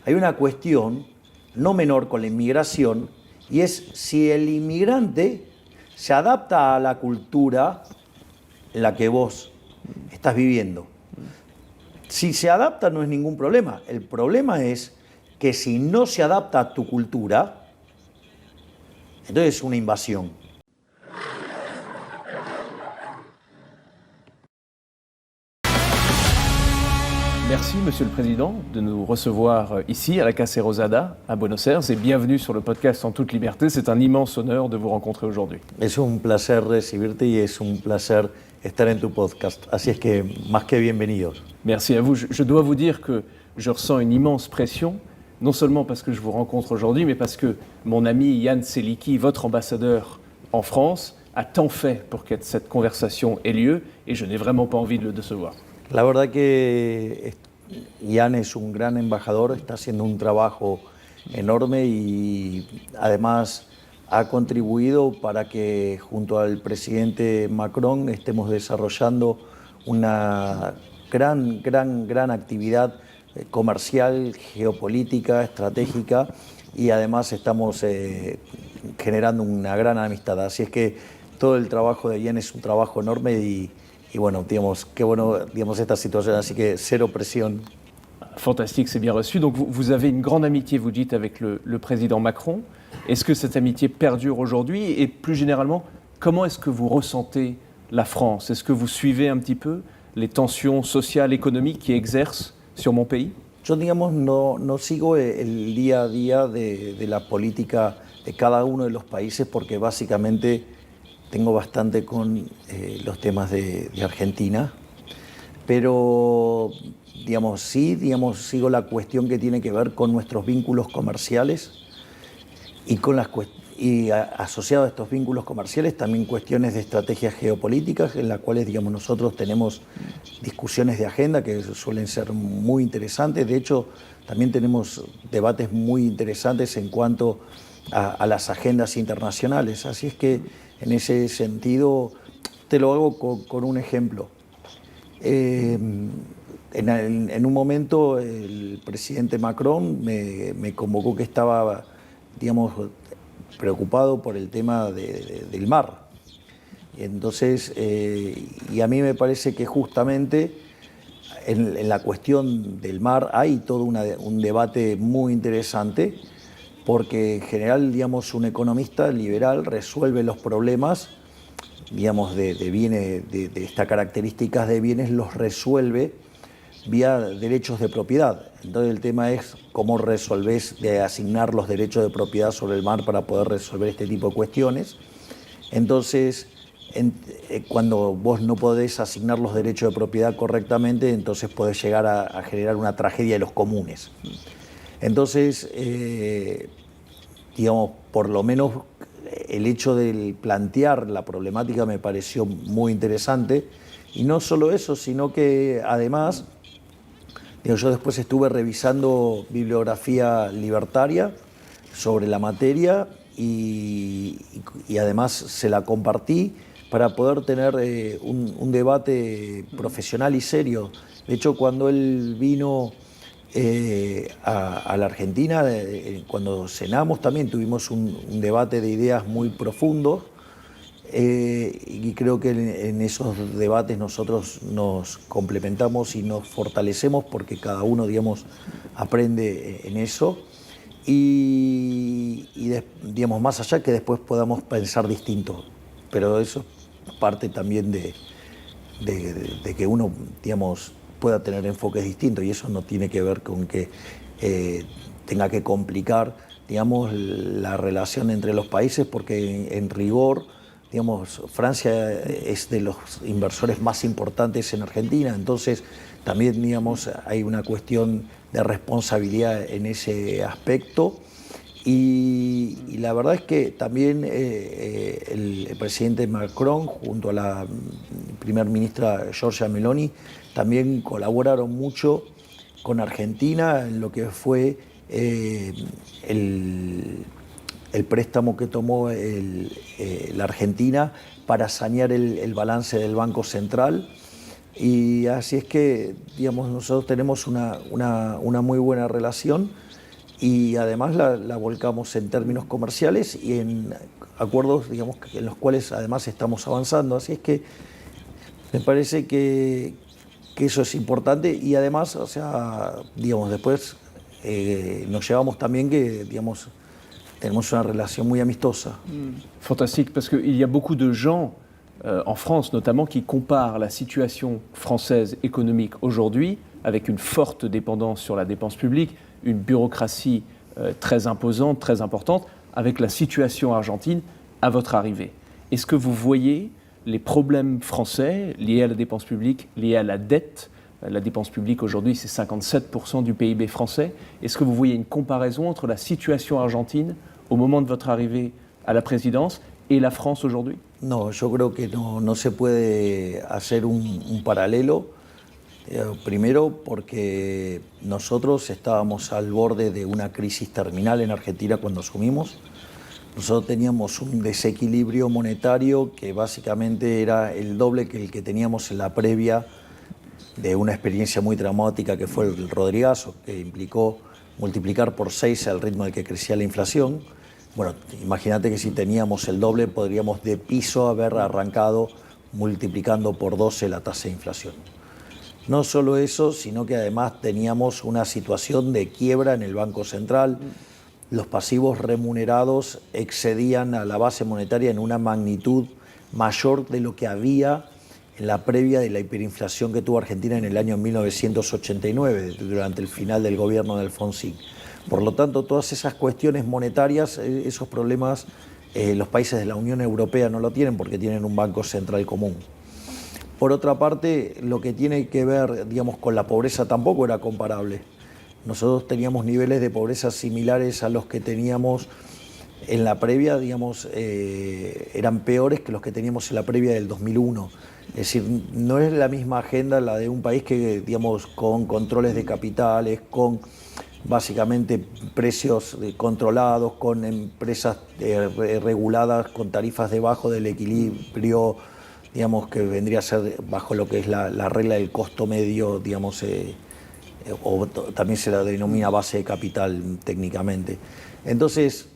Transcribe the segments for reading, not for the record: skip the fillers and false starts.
hay una cuestión no menor con la inmigración, y es si el inmigrante se adapta a la cultura en la que vos estás viviendo. Si se adapta no es ningún problema. El problema es que si no se adapta a tu cultura, entonces es una invasión. Merci, Monsieur le Président, de nous recevoir ici à la Casa Rosada, à Buenos Aires, et bienvenue sur le podcast En toute liberté. C'est un immense honneur de vous rencontrer aujourd'hui. Es un placer recibirte y es un placer estar en tu podcast. Así es que más que bienvenidos. Merci à vous. Je dois vous dire que je ressens une immense pression, non seulement parce que je vous rencontre aujourd'hui, mais parce que mon ami Yann Seliki, votre ambassadeur en France, a tant fait pour que cette conversation ait lieu, et je n'ai vraiment pas envie de le décevoir. La verdad que Ian es un gran embajador, está haciendo un trabajo enorme y además ha contribuido para que junto al presidente Macron estemos desarrollando una gran actividad comercial, geopolítica, estratégica, y además estamos generando una gran amistad. Así es que todo el trabajo de Ian es un trabajo enorme y bueno, digamos, qué bueno, digamos, esta situación, así que cero presión. Fantastique, c'est bien reçu. Donc vous avez une grande amitié, vous dites, avec le président Macron. Est-ce que cette amitié perdure aujourd'hui? Et plus généralement, comment est-ce que vous ressentez la France? Est-ce que vous suivez un petit peu les tensions sociales, économiques qui exercent sur mon pays? Yo, digamos, no sigo el día a día de la política de cada uno de los países porque básicamente tengo bastante con los temas de Argentina, pero digamos, sí, digamos, sigo la cuestión que tiene que ver con nuestros vínculos comerciales y asociado a estos vínculos comerciales también cuestiones de estrategias geopolíticas en las cuales, digamos, nosotros tenemos discusiones de agenda que suelen ser muy interesantes. De hecho, también tenemos debates muy interesantes en cuanto a las agendas internacionales. Así es que en ese sentido te lo hago con un ejemplo. En un momento el presidente Macron me convocó que estaba, digamos, preocupado por el tema del mar. Entonces, y a mí me parece que justamente en la cuestión del mar hay todo un debate muy interesante, porque en general, digamos, un economista liberal resuelve los problemas, digamos, de bienes, de estas características de bienes, los resuelve vía derechos de propiedad. Entonces el tema es cómo resolvés de asignar los derechos de propiedad sobre el mar para poder resolver este tipo de cuestiones. Entonces, cuando vos no podés asignar los derechos de propiedad correctamente, entonces podés llegar a generar una tragedia de los comunes. Entonces, digamos, por lo menos el hecho de plantear la problemática me pareció muy interesante. Y no solo eso, sino que además, digo, yo después estuve revisando bibliografía libertaria sobre la materia y además se la compartí para poder tener un debate profesional y serio. De hecho, cuando él vino a la Argentina, cuando cenamos también tuvimos un debate de ideas muy profundo, y creo que en esos debates nosotros nos complementamos y nos fortalecemos porque cada uno, digamos, aprende en eso y digamos, más allá que después podamos pensar distinto, pero eso es parte también de que uno, digamos, pueda tener enfoques distintos, y eso no tiene que ver con que tenga que complicar, digamos, la relación entre los países, porque en rigor, digamos, Francia es de los inversores más importantes en Argentina, entonces también, digamos, hay una cuestión de responsabilidad en ese aspecto. Y la verdad es que también el presidente Macron junto a la primer ministra Giorgia Meloni también colaboraron mucho con Argentina en lo que fue el préstamo que tomó la Argentina para sanear el balance del Banco Central. Y así es que, digamos, nosotros tenemos una muy buena relación. y además la volcamos en términos comerciales y en acuerdos, digamos, en los cuales además estamos avanzando. Así es que me parece que eso es importante y además, o sea, digamos, después nos llevamos también que, digamos, tenemos una relación muy amistosa. Fantastique, parce qu'il y a beaucoup de gens, en France notamment, qui comparent la situation française économique aujourd'hui avec une forte dépendance sur la dépense publique, une bureaucratie très imposante, très importante, avec la situation argentine à votre arrivée. Est-ce que vous voyez les problèmes français liés à la dépense publique, liés à la dette? La dépense publique aujourd'hui, c'est 57% du PIB français. Est-ce que vous voyez une comparaison entre la situation argentine au moment de votre arrivée à la présidence et la France aujourd'hui? No, yo creo que no se puede hacer un paralelo. Primero porque nosotros estábamos al borde de una crisis terminal en Argentina cuando asumimos. Nosotros teníamos un desequilibrio monetario que básicamente era el doble que el que teníamos en la previa de una experiencia muy traumática que fue el Rodrigazo, que implicó multiplicar por 6 al ritmo al que crecía la inflación. Bueno, imagínate que si teníamos el doble podríamos de piso haber arrancado multiplicando por 12 la tasa de inflación. No solo eso, sino que además teníamos una situación de quiebra en el Banco Central. Los pasivos remunerados excedían a la base monetaria en una magnitud mayor de lo que había en la previa de la hiperinflación que tuvo Argentina en el año 1989, durante el final del gobierno de Alfonsín. Por lo tanto, todas esas cuestiones monetarias, esos problemas, los países de la Unión Europea no lo tienen porque tienen un banco central común. Por otra parte, lo que tiene que ver, digamos, con la pobreza tampoco era comparable. Nosotros teníamos niveles de pobreza similares a los que teníamos en la previa, digamos, eran peores que los que teníamos en la previa del 2001. Es decir, no es la misma agenda la de un país que, digamos, con controles de capitales, con básicamente precios controlados, con empresas reguladas, con tarifas debajo del equilibrio, digamos, que vendría a ser bajo lo que es la regla del costo medio, digamos, o también se la denomina base de capital técnicamente. Entonces,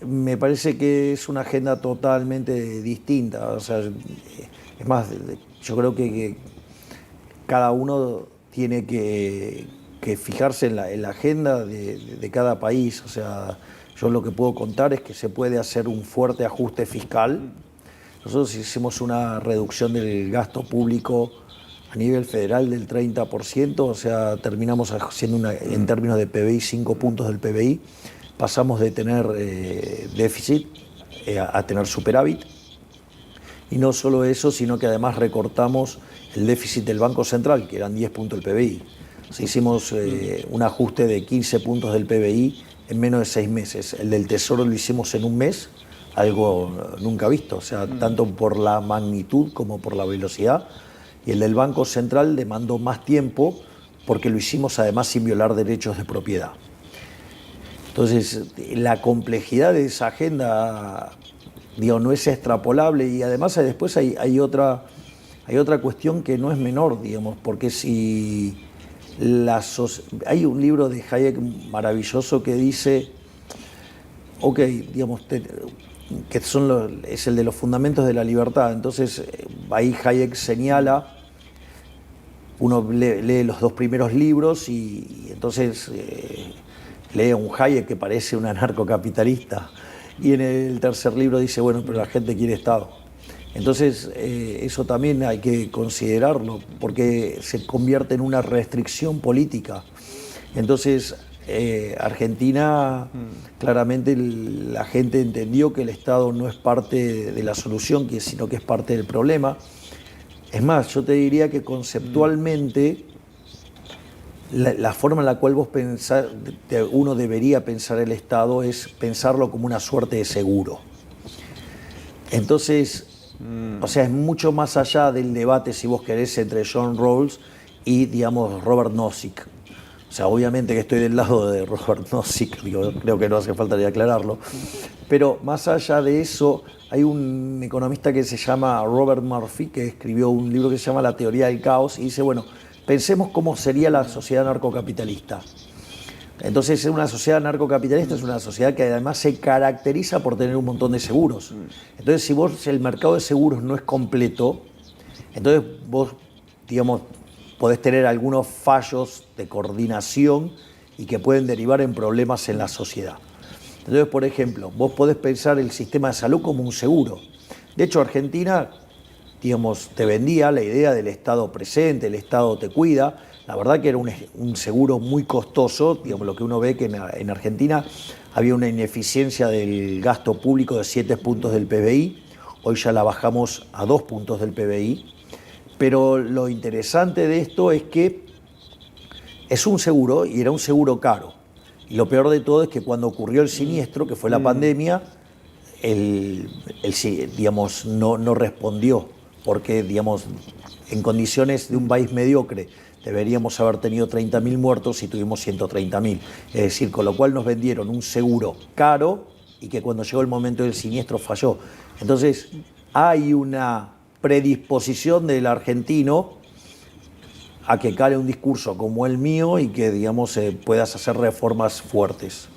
me parece que es una agenda totalmente distinta. O sea, es más, yo creo que cada uno tiene que fijarse en la agenda de cada país. O sea, yo lo que puedo contar es que se puede hacer un fuerte ajuste fiscal. Nosotros hicimos una reducción del gasto público a nivel federal del 30%, o sea, terminamos haciendo en términos de PBI 5 puntos del PBI, pasamos de tener déficit a tener superávit, y no solo eso, sino que además recortamos el déficit del Banco Central, que eran 10 puntos del PBI. O sea, hicimos un ajuste de 15 puntos del PBI en menos de 6 meses. El del Tesoro lo hicimos en un mes, algo nunca visto, o sea, tanto por la magnitud como por la velocidad. Y el del Banco Central demandó más tiempo porque lo hicimos además sin violar derechos de propiedad. Entonces, la complejidad de esa agenda, digo, no es extrapolable, y además después hay otra cuestión que no es menor, digamos, porque si hay un libro de Hayek maravilloso que dice, ok, digamos, que es el de los fundamentos de la libertad. Entonces, ahí Hayek señala, uno lee los 2 primeros libros y entonces lee a un Hayek que parece un anarcocapitalista, y en el tercer libro dice, bueno, pero la gente quiere Estado. Entonces, eso también hay que considerarlo, porque se convierte en una restricción política. Entonces, Argentina, claramente la gente entendió que el Estado no es parte de la solución, sino que es parte del problema. Es más, yo te diría que conceptualmente la forma en la cual uno debería pensar el Estado es pensarlo como una suerte de seguro. Entonces, o sea, es mucho más allá del debate, si vos querés, entre John Rawls y, digamos, Robert Nozick. O sea, obviamente que estoy del lado de Robert Nozick, creo que no hace falta ni aclararlo. Pero más allá de eso, hay un economista que se llama Robert Murphy, que escribió un libro que se llama La teoría del caos, y dice, bueno, pensemos cómo sería la sociedad narcocapitalista. Entonces, una sociedad narcocapitalista es una sociedad que además se caracteriza por tener un montón de seguros. Entonces, si el mercado de seguros no es completo, entonces vos, digamos, podés tener algunos fallos de coordinación y que pueden derivar en problemas en la sociedad. Entonces, por ejemplo, vos podés pensar el sistema de salud como un seguro. De hecho, Argentina, digamos, te vendía la idea del Estado presente, el Estado te cuida. La verdad que era un seguro muy costoso, digamos, lo que uno ve que en Argentina había una ineficiencia del gasto público de 7 puntos del PBI, hoy ya la bajamos a 2 puntos del PBI, pero lo interesante de esto es que es un seguro y era un seguro caro. Y lo peor de todo es que cuando ocurrió el siniestro, que fue la pandemia, digamos, no respondió, porque, digamos, en condiciones de un país mediocre deberíamos haber tenido 30.000 muertos y tuvimos 130.000. Es decir, con lo cual nos vendieron un seguro caro y que cuando llegó el momento del siniestro falló. Entonces, hay una predisposición del argentino a que cale un discurso como el mío y que, digamos, puedas hacer reformas fuertes.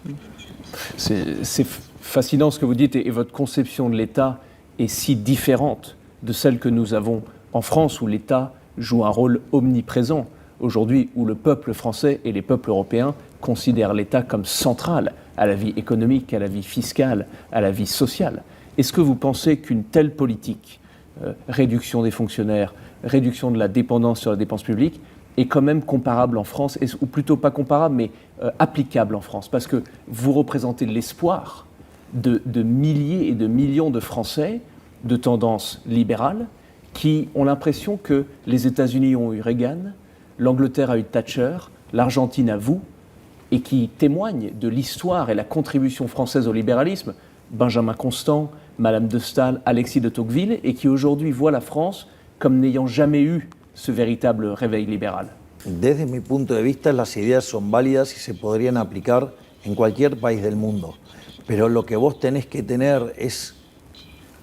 C'est fascinant ce que vous dites et votre conception de l'État est si différente de celle que nous avons en France où l'État joue un rôle omniprésent. Aujourd'hui, où le peuple français et les peuples européens considèrent l'État comme central à la vie économique, à la vie fiscale, à la vie sociale. Est-ce que vous pensez qu'une telle politique, réduction des fonctionnaires, réduction de la dépendance sur la dépense publique, est quand même comparable en France, ou plutôt pas comparable, mais applicable en France? Parce que vous représentez l'espoir de milliers et de millions de Français de tendance libérale qui ont l'impression que les États-Unis ont eu Reagan, l'Angleterre a eu Thatcher, l'Argentine a vous, et qui témoignent de l'histoire et la contribution française au libéralisme, Benjamin Constant, Madame de Staël, Alexis de Tocqueville, et qui aujourd'hui voient la France comme n'ayant jamais eu ce véritable réveil libéral. Desde mi punto de vista, las ideas son válidas y se podrían aplicar en cualquier país del mundo, pero lo que vos tenés que tener es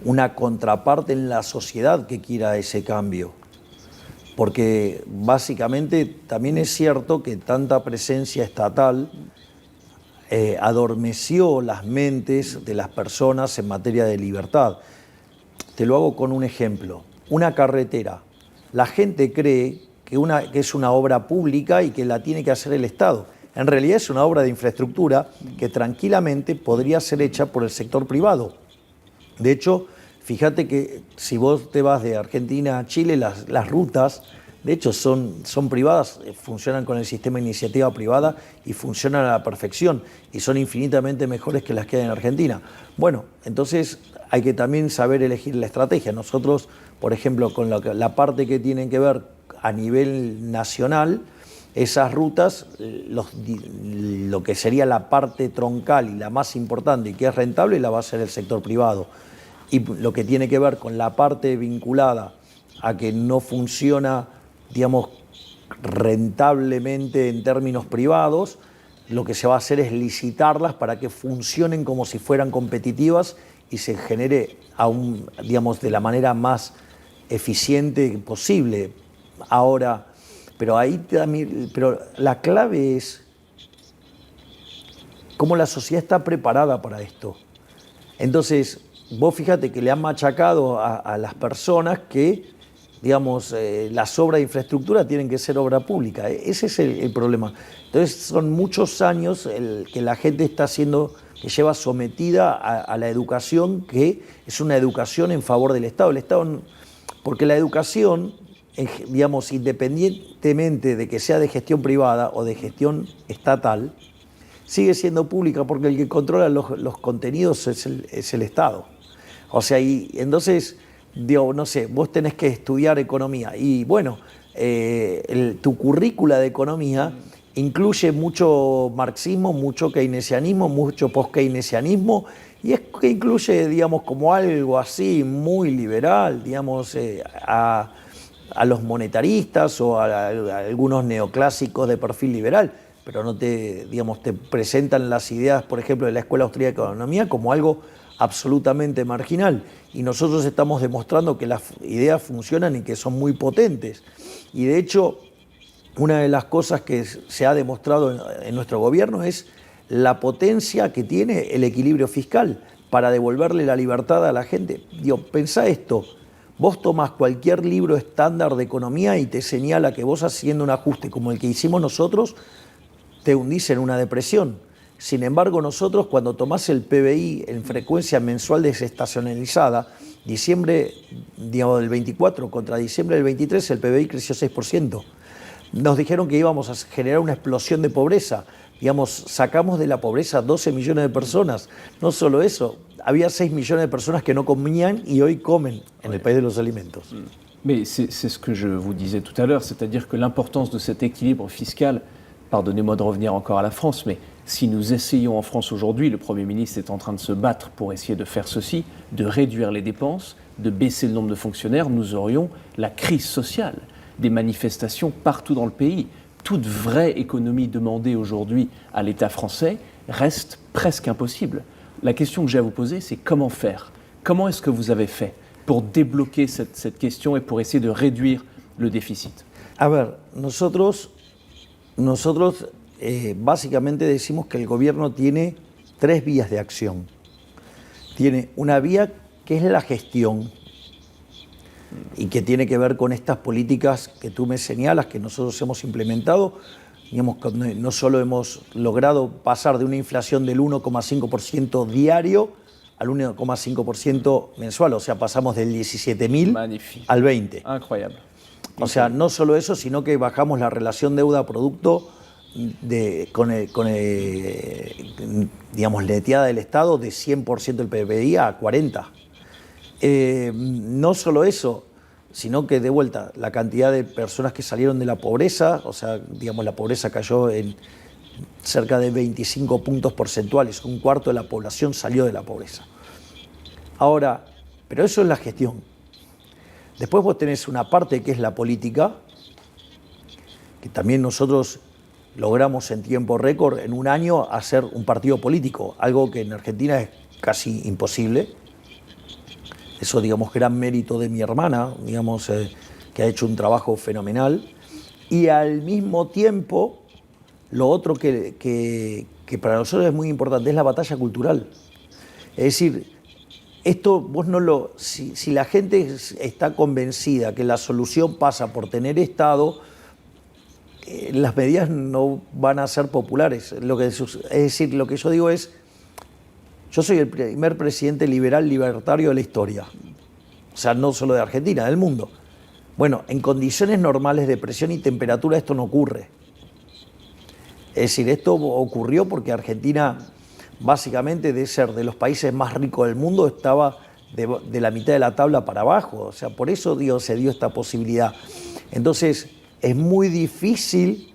una contraparte en la sociedad que quiera ese cambio. Porque básicamente también es cierto que tanta presencia estatal adormeció las mentes de las personas en materia de libertad. Te lo hago con un ejemplo. Una carretera. La gente cree que es una obra pública y que la tiene que hacer el Estado. En realidad es una obra de infraestructura que tranquilamente podría ser hecha por el sector privado. De hecho, fíjate que si vos te vas de Argentina a Chile, las rutas, de hecho, son privadas, funcionan con el sistema de iniciativa privada y funcionan a la perfección y son infinitamente mejores que las que hay en Argentina. Bueno, entonces hay que también saber elegir la estrategia. Nosotros, por ejemplo, con la parte que tienen que ver a nivel nacional, esas rutas, lo que sería la parte troncal y la más importante y que es rentable, la va a hacer el sector privado. Y lo que tiene que ver con la parte vinculada a que no funciona, digamos, rentablemente en términos privados, lo que se va a hacer es licitarlas para que funcionen como si fueran competitivas y se genere digamos, de la manera más eficiente posible. Ahora, pero la clave es cómo la sociedad está preparada para esto. Entonces, vos fíjate que le han machacado a las personas que, digamos, las obras de infraestructura tienen que ser obra pública. Ese es el problema. Entonces son muchos años que la gente que lleva sometida a la educación, que es una educación en favor del Estado. Porque la educación, digamos, independientemente de que sea de gestión privada o de gestión estatal, sigue siendo pública porque el que controla los contenidos es el Estado. O sea, y entonces, digo, no sé, vos tenés que estudiar economía y bueno, tu currícula de economía incluye mucho marxismo, mucho keynesianismo, mucho post-keynesianismo y es que incluye, digamos, como algo así muy liberal, digamos, a los monetaristas o a algunos neoclásicos de perfil liberal, pero no te presentan las ideas, por ejemplo, de la Escuela Austríaca de Economía como algo absolutamente marginal. Y nosotros estamos demostrando que las ideas funcionan y que son muy potentes. Y de hecho, una de las cosas que se ha demostrado en nuestro gobierno es la potencia que tiene el equilibrio fiscal para devolverle la libertad a la gente. Digo, pensá esto, vos tomás cualquier libro estándar de economía y te señala que vos haciendo un ajuste como el que hicimos nosotros, te hundís en una depresión. Sin embargo, nosotros cuando tomás el PBI en frecuencia mensual desestacionalizada, diciembre del 24 contra diciembre del 23, el PBI creció 6%. Nos dijeron que íbamos a generar una explosión de pobreza. Digamos, sacamos de la pobreza 12 millones de personas. No solo eso, había 6 millones de personas que no comían y hoy comen en el país de los alimentos. Mais c'est ce que je vous disais tout à l'heure, c'est-à-dire que l'importance de cet équilibre fiscal, pardonnez-moi de revenir encore à la France, mais si nous essayons en France aujourd'hui, le Premier ministre est en train de se battre pour essayer de faire ceci, de réduire les dépenses, de baisser le nombre de fonctionnaires, nous aurions la crise sociale, des manifestations partout dans le pays. Toute vraie économie demandée aujourd'hui à l'État français reste presque impossible. La question que j'ai à vous poser, c'est comment faire? Comment est-ce que vous avez fait pour débloquer cette question et pour essayer de réduire le déficit? A ver, nosotros básicamente decimos que el gobierno tiene 3 vías de acción. Tiene una vía que es la gestión y que tiene que ver con estas políticas que tú me señalas, que nosotros hemos implementado. Digamos, no solo hemos logrado pasar de una inflación del 1,5% diario al 1,5% mensual, o sea, pasamos del 17.000 al 20. Incroyable. O sea, no solo eso, sino que bajamos la relación deuda-producto digamos, neteada del Estado de 100% del PBI a 40%. No solo eso, sino que de vuelta la cantidad de personas que salieron de la pobreza, o sea, digamos, la pobreza cayó en cerca de 25 puntos porcentuales, un cuarto de la población salió de la pobreza. Ahora, pero eso es la gestión. Después vos tenés una parte que es la política, que también nosotros logramos en tiempo récord, en un año, hacer un partido político, algo que en Argentina es casi imposible. Eso, digamos, gran mérito de mi hermana, digamos, que ha hecho un trabajo fenomenal. Y al mismo tiempo, lo otro que para nosotros es muy importante es la batalla cultural. Es decir, esto vos no lo... Si la gente está convencida que la solución pasa por tener Estado, las medidas no van a ser populares. Es decir, lo que yo digo es, yo soy el primer presidente liberal libertario de la historia. O sea, no solo de Argentina, del mundo. Bueno, en condiciones normales de presión y temperatura esto no ocurre. Es decir, esto ocurrió porque Argentina, básicamente de ser de los países más ricos del mundo, estaba de la mitad de la tabla para abajo. O sea, por eso se dio esta posibilidad. Entonces, es muy difícil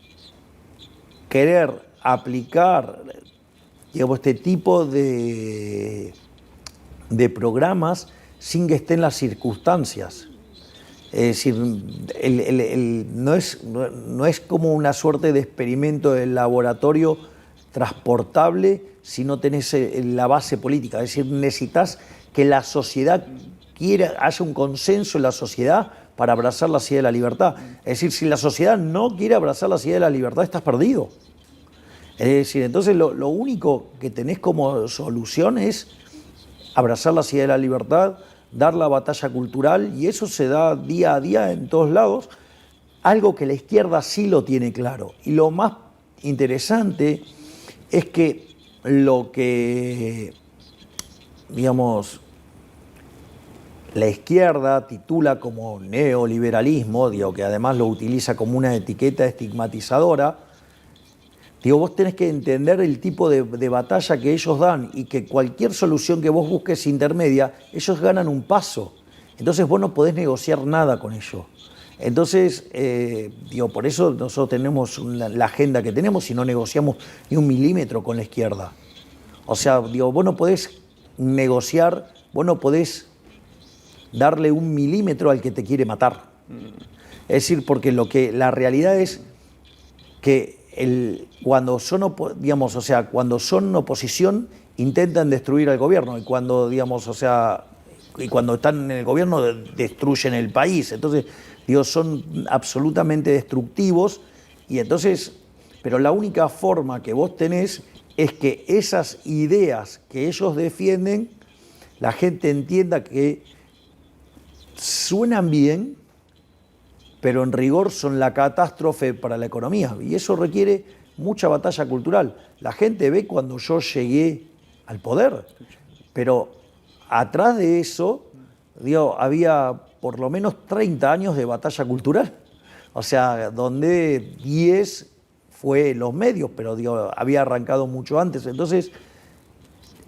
querer aplicar, digamos, este tipo de programas sin que estén las circunstancias. Es decir, no es como una suerte de experimento de laboratorio transportable si no tenés la base política. Es decir, necesitas que la sociedad haya un consenso en la sociedad para abrazar la idea de la libertad. Es decir, si la sociedad no quiere abrazar la idea de la libertad, estás perdido. Es decir, entonces lo único que tenés como solución es abrazar la idea de la libertad, dar la batalla cultural, y eso se da día a día en todos lados, algo que la izquierda sí lo tiene claro. Y lo más interesante es que lo que, digamos, la izquierda titula como neoliberalismo, digo, que además lo utiliza como una etiqueta estigmatizadora, digo, vos tenés que entender el tipo de batalla que ellos dan y que cualquier solución que vos busques intermedia, ellos ganan un paso. Entonces vos no podés negociar nada con ellos. Entonces, digo, por eso nosotros tenemos la agenda que tenemos y no negociamos ni un milímetro con la izquierda. O sea, digo, vos no podés negociar, vos no podés darle un milímetro al que te quiere matar. Es decir, porque la realidad es que cuando son, digamos, o sea, cuando son oposición intentan destruir al gobierno y cuando, digamos, o sea, y cuando están en el gobierno destruyen el país. Entonces, digo, son absolutamente destructivos Y entonces, pero la única forma que vos tenés es que esas ideas que ellos defienden, la gente entienda que suenan bien, pero en rigor son la catástrofe para la economía. Y eso requiere mucha batalla cultural. La gente ve cuando yo llegué al poder, pero atrás de eso, digo, había por lo menos 30 años de batalla cultural. O sea, donde 10 fue los medios, pero digo, había arrancado mucho antes. Entonces,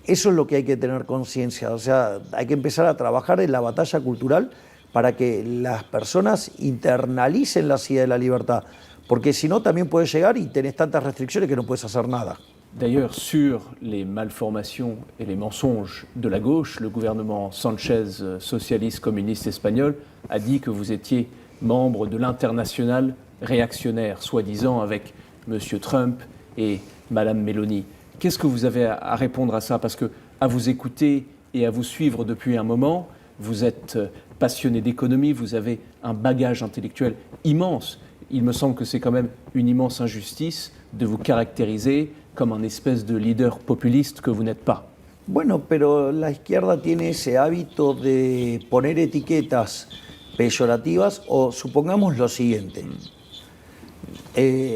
eso es lo que hay que tener conciencia. O sea, hay que empezar a trabajar en la batalla cultural para que las personas internalicen la idea de la libertad. Porque si no, también puedes llegar y tenés tantas restricciones que no puedes hacer nada. D'ailleurs, sur les malformations et les mensonges de la gauche, le gouvernement Sanchez, socialiste communiste espagnol, a dit que vous étiez membre de l'internationale réactionnaire, soi-disant avec M. Trump et Mme Meloni. Qu'est-ce que vous avez à répondre à ça? Parce que, à vous écouter et à vous suivre depuis un moment, vous êtes passionné d'économie, vous avez un bagage intellectuel immense. Il me semble que c'est quand même une immense injustice de vous caractériser comme un espèce de leader populiste que vous n'êtes pas. Bueno, pero la izquierda tiene ese hábito de poner etiquetas peyorativas, o supongamos lo siguiente.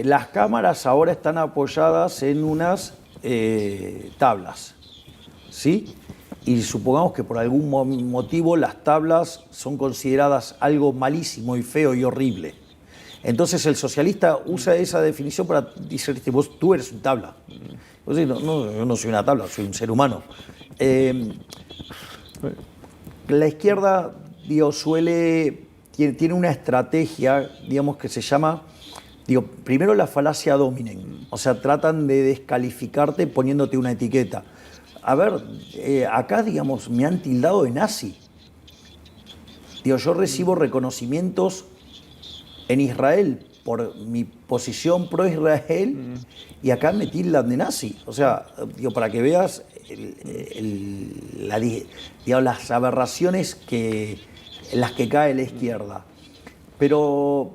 Las cámaras ahora están apoyadas en unas tablas, ¿sí? Y supongamos que por algún motivo las tablas son consideradas algo malísimo y feo y horrible. Entonces el socialista usa esa definición para decir, tú eres una tabla. Vos decís, no, yo no soy una tabla, soy un ser humano. La izquierda, digo, tiene una estrategia, digamos, que se llama, primero la falacia dominen. O sea, tratan de descalificarte poniéndote una etiqueta. A ver, acá, digamos, me han tildado de nazi. Yo recibo reconocimientos en Israel por mi posición pro-Israel y acá me tildan de nazi. O sea, para que veas las aberraciones en las que cae la izquierda. Pero,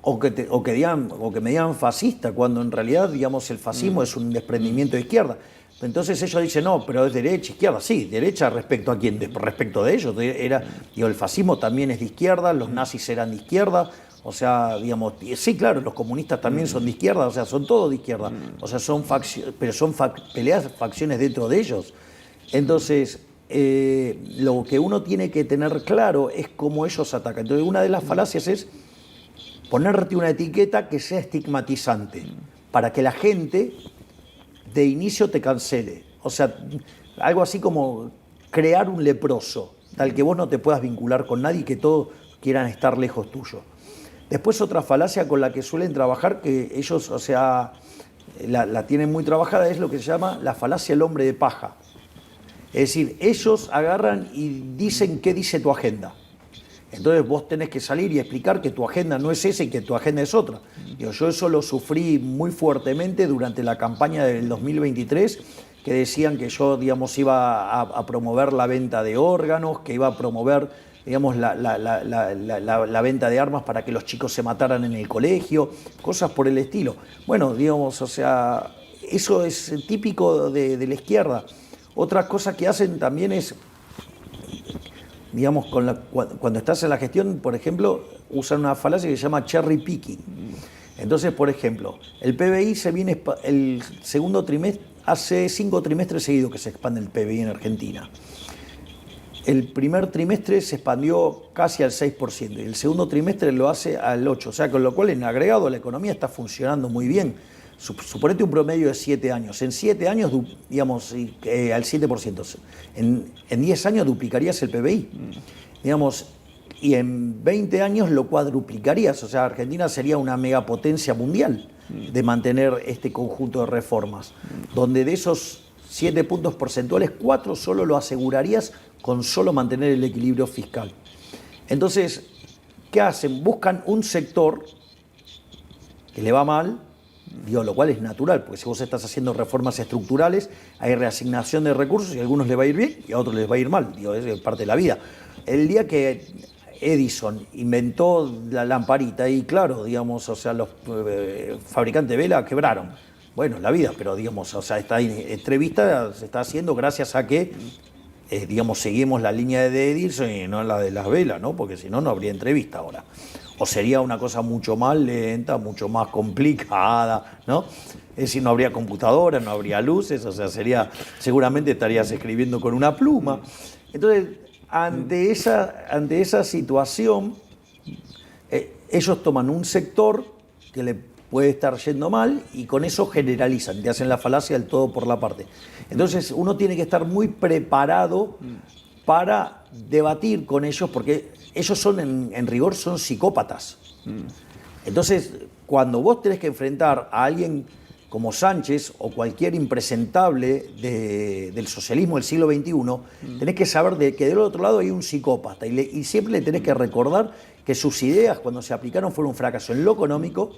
o que me digan fascista, cuando en realidad, digamos, el fascismo es un desprendimiento de izquierda. Entonces ellos dicen, no, pero es derecha, izquierda. Sí, derecha respecto a quién, respecto de ellos. El fascismo también es de izquierda, los nazis eran de izquierda. O sea, digamos, sí, claro, los comunistas también son de izquierda, o sea, son todos de izquierda. O sea, pero son facciones dentro de ellos. Entonces, lo que uno tiene que tener claro es cómo ellos atacan. Entonces, una de las falacias es ponerte una etiqueta que sea estigmatizante, para que la gente de inicio te cancele. O sea, algo así como crear un leproso, tal que vos no te puedas vincular con nadie y que todos quieran estar lejos tuyo. Después otra falacia con la que suelen trabajar, que ellos, o sea, la tienen muy trabajada, es lo que se llama la falacia del hombre de paja. Es decir, ellos agarran y dicen qué dice tu agenda. Entonces vos tenés que salir y explicar que tu agenda no es esa y que tu agenda es otra. Yo eso lo sufrí muy fuertemente durante la campaña del 2023, que decían que yo, digamos, iba a promover la venta de órganos, que iba a promover, digamos, la venta de armas para que los chicos se mataran en el colegio, cosas por el estilo. Bueno, digamos, o sea, eso es típico de la izquierda. Otra cosa que hacen también es, digamos, cuando estás en la gestión, por ejemplo, usan una falacia que se llama cherry picking. Entonces, por ejemplo, el PBI se viene el segundo trimestre, hace 5 trimestres seguidos que se expande el PBI en Argentina. El primer trimestre se expandió casi al 6% y el segundo trimestre lo hace al 8%. O sea, con lo cual en agregado la economía está funcionando muy bien. Suponete un promedio de 7 años. En 7 años, digamos, al 7%. En 10 años duplicarías el PBI. Digamos, y en 20 años lo cuadruplicarías. O sea, Argentina sería una megapotencia mundial de mantener este conjunto de reformas. Donde de esos 7 puntos porcentuales, 4 solo lo asegurarías con solo mantener el equilibrio fiscal. Entonces, ¿qué hacen? Buscan un sector que le va mal, lo cual es natural, porque si vos estás haciendo reformas estructurales, hay reasignación de recursos y a algunos les va a ir bien y a otros les va a ir mal, es parte de la vida. El día que Edison inventó la lamparita y claro, digamos, o sea, los fabricantes de vela quebraron. Bueno, la vida, pero digamos, o sea, esta entrevista se está haciendo gracias a que, digamos, seguimos la línea de Edison y no la de las velas, ¿no? Porque si no, no habría entrevista ahora. O sería una cosa mucho más lenta, mucho más complicada, ¿no? Es decir, no habría computadoras, no habría luces, o sea, seguramente estarías escribiendo con una pluma. Entonces, ante esa situación, ellos toman un sector que le puede estar yendo mal y con eso generalizan, te hacen la falacia del todo por la parte. Entonces, uno tiene que estar muy preparado para debatir con ellos, porque ellos son, en rigor, son psicópatas. Entonces, cuando vos tenés que enfrentar a alguien como Sánchez o cualquier impresentable del socialismo del siglo XXI, tenés que saber que del otro lado hay un psicópata y siempre le tenés que recordar que sus ideas, cuando se aplicaron, fueron un fracaso en lo económico,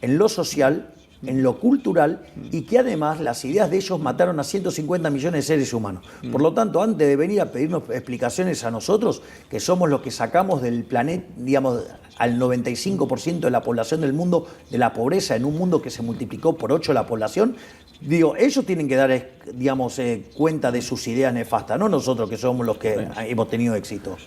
en lo social, en lo cultural, y que además las ideas de ellos mataron a 150 millones de seres humanos. Por lo tanto, antes de venir a pedirnos explicaciones a nosotros, que somos los que sacamos del planeta, digamos, al 95% de la población del mundo de la pobreza, en un mundo que se multiplicó por 8 la población, digo, ellos tienen que dar, digamos, cuenta de sus ideas nefastas, no nosotros que somos los que hemos tenido éxito.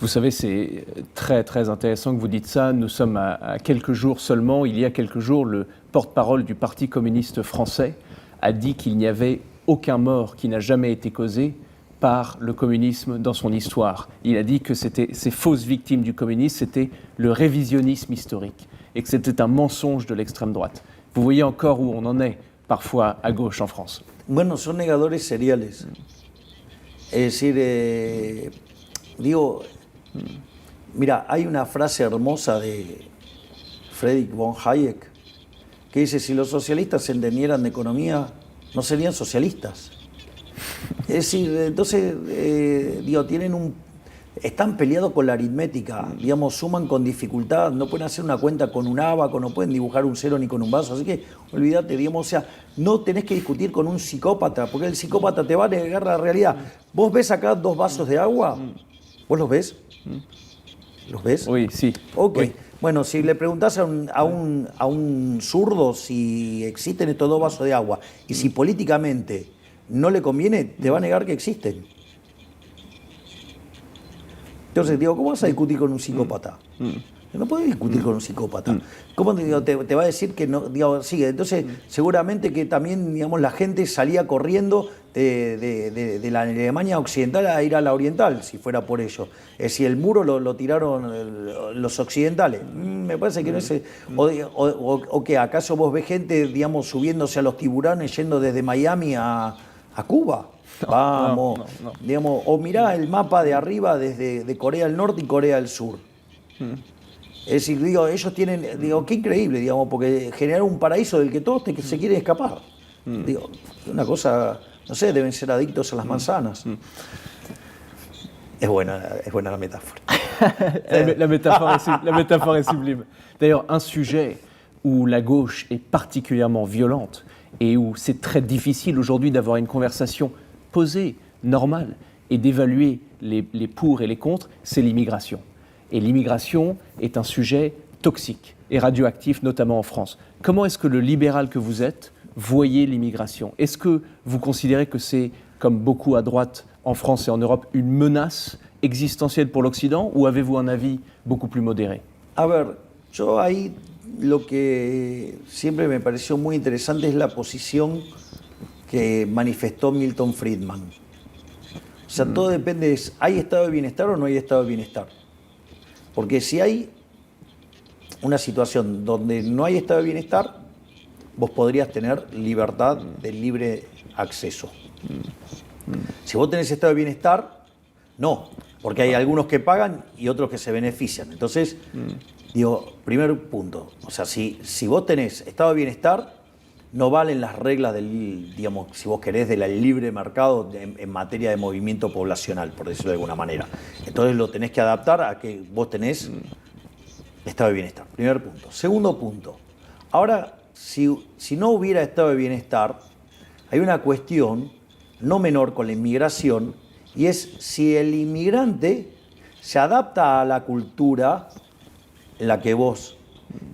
Vous savez, c'est très très intéressant que vous dites ça. Nous sommes à quelques jours seulement. Il y a quelques jours, le porte-parole du Parti communiste français a dit qu'il n'y avait aucun mort qui n'a jamais été causé par le communisme dans son histoire. Il a dit que ces fausses victimes du communisme, c'était le révisionnisme historique et que c'était un mensonge de l'extrême droite. Vous voyez encore où on en est parfois à gauche en France. Bueno, son negadores seriales. Es decir, digo, mira, hay una frase hermosa de Friedrich von Hayek que dice, si los socialistas se entendieran de economía, no serían socialistas. Es decir, entonces, digo, están peleados con la aritmética, digamos, suman con dificultad, no pueden hacer una cuenta con un ábaco, no pueden dibujar un cero ni con un vaso, así que olvídate, digamos, o sea, no tenés que discutir con un psicópata, porque el psicópata te va a negar la realidad. ¿Vos ves acá 2 vasos de agua? ¿Vos los ves? ¿Los ves? Oui, sí. Ok. Oui. Bueno, si le preguntás a un zurdo si existen estos 2 vasos de agua y si políticamente no le conviene, te va a negar que existen. Entonces, digo, ¿cómo vas a discutir con un psicópata? No puedes discutir con un psicópata. ¿Cómo te va a decir que no? Digo, sigue. Entonces, seguramente que también, digamos, la gente salía corriendo de la Alemania occidental a ir a la oriental, si fuera por ello. Si el muro lo tiraron los occidentales. Me parece que no es... O que acaso vos ves gente, digamos, subiéndose a los tiburones, yendo desde Miami a Cuba. Vamos, no. Digamos, o mirá el mapa de arriba desde Corea del Norte y Corea del Sur. Es decir, digo, ellos tienen, digo, qué increíble, digamos, porque generaron un paraíso del que todos se quieren escapar. Digo, una cosa, no sé, deben ser adictos a las manzanas. Es buena la métaphore. La métaphore est sublime. D'ailleurs, un sujet où la gauche est particulièrement violente et où c'est très difficile aujourd'hui d'avoir une conversation posée, normale, et d'évaluer les pour et les contre, c'est l'immigration. Et l'immigration est un sujet toxique et radioactif, notamment en France. Comment est-ce que le libéral que vous êtes voyez l'immigration? Est-ce que vous considérez que c'est, comme beaucoup à droite en France et en Europe, une menace existentielle pour l'Occident, ou avez-vous un avis beaucoup plus modéré? A ver, yo ahí lo que siempre me pareció muy interesante es la posición que manifestó Milton Friedman. O sea, todo depende de, ¿hay estado de bienestar o no hay estado de bienestar? Porque si hay una situación donde no hay estado de bienestar, vos podrías tener libertad de libre acceso. Si vos tenés estado de bienestar, no, porque hay algunos que pagan y otros que se benefician. Entonces, digo, primer punto, o sea, si vos tenés estado de bienestar, no valen las reglas del, digamos, si vos querés, del libre mercado en materia de movimiento poblacional, por decirlo de alguna manera. Entonces lo tenés que adaptar a que vos tenés estado de bienestar. Primer punto. Segundo punto. Ahora, si no hubiera estado de bienestar, hay una cuestión no menor con la inmigración, y es si el inmigrante se adapta a la cultura en la que vos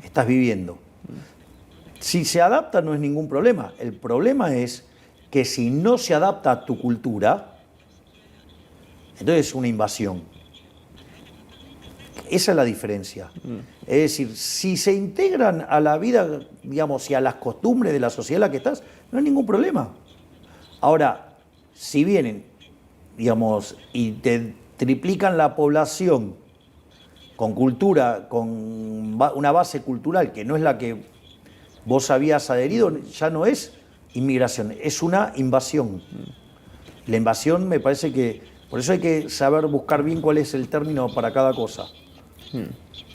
estás viviendo. Si se adapta no es ningún problema. El problema es que si no se adapta a tu cultura, entonces es una invasión. Esa es la diferencia. Es decir, si se integran a la vida, digamos, y a las costumbres de la sociedad en la que estás, no hay ningún problema. Ahora, si vienen, digamos, y te triplican la población con cultura, con una base cultural que no es la que vos habías adherido, ya no es inmigración, es una invasión. La invasión me parece que, por eso hay que saber buscar bien cuál es el término para cada cosa.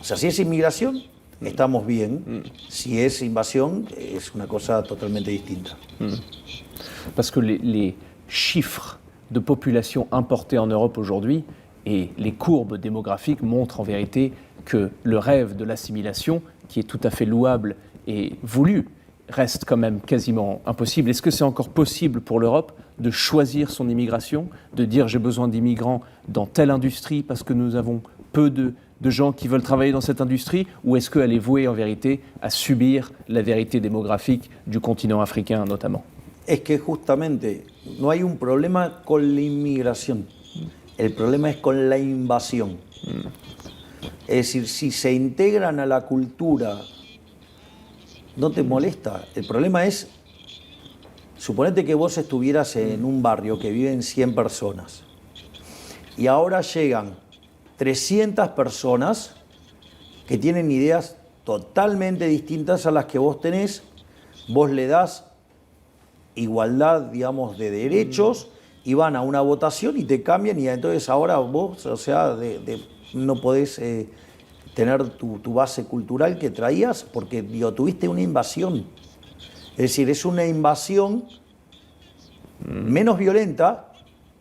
O sea, si es inmigración, estamos bien. Si es invasión, es una cosa totalmente distinta. Parce que les chiffres de population importée en Europe aujourd'hui et les courbes démographiques montrent en vérité que le rêve de l'assimilation, qui est tout à fait louable et voulu, reste quand même quasiment impossible. Est-ce que c'est encore possible pour l'Europe de choisir son immigration, de dire j'ai besoin d'immigrants dans telle industrie parce que nous avons peu de gens qui veulent travailler dans cette industrie, ou est-ce qu'elle est vouée en vérité à subir la vérité démographique du continent africain notamment? Es que justamente no hay un problema con la inmigración, el problema es con la invasión. Es decir, si se integran a la cultura, no te molesta. El problema es, suponete que vos estuvieras en un barrio que viven 100 personas y ahora llegan 300 personas que tienen ideas totalmente distintas a las que vos tenés, vos le das igualdad, digamos, de derechos y van a una votación y te cambian y entonces ahora vos, o sea, no podés tener tu base cultural que traías porque, digo, tuviste una invasión. Es decir, es una invasión menos violenta,